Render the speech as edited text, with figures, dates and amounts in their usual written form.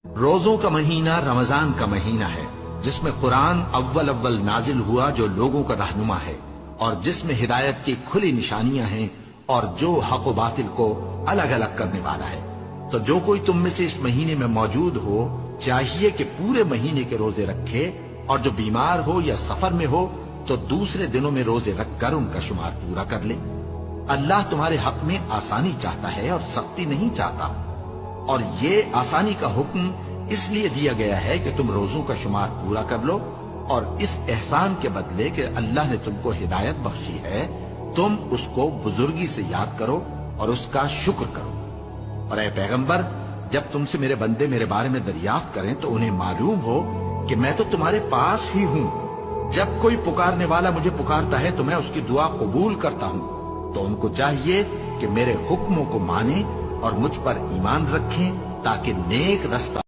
روزوں کا مہینہ رمضان کا مہینہ ہے، جس میں قرآن اول نازل ہوا جو لوگوں کا رہنما ہے، اور جس میں ہدایت کی کھلی نشانیاں ہیں، اور جو حق و باطل کو الگ الگ کرنے والا ہے۔ تو جو کوئی تم میں سے اس مہینے میں موجود ہو چاہیے کہ پورے مہینے کے روزے رکھے، اور جو بیمار ہو یا سفر میں ہو تو دوسرے دنوں میں روزے رکھ کر ان کا شمار پورا کر لے۔ اللہ تمہارے حق میں آسانی چاہتا ہے اور سختی نہیں چاہتا، اور یہ آسانی کا حکم اس لیے دیا گیا ہے کہ تم روزوں کا شمار پورا کر لو، اور اس احسان کے بدلے کہ اللہ نے تم کو ہدایت بخشی ہے تم اس کو بزرگی سے یاد کرو اور اس کا شکر کرو۔ اور اے پیغمبر، جب تم سے میرے بندے میرے بارے میں دریافت کریں تو انہیں معلوم ہو کہ میں تو تمہارے پاس ہی ہوں۔ جب کوئی پکارنے والا مجھے پکارتا ہے تو میں اس کی دعا قبول کرتا ہوں، تو ان کو چاہیے کہ میرے حکموں کو مانیں اور مجھ پر ایمان رکھیں تاکہ نیک رستہ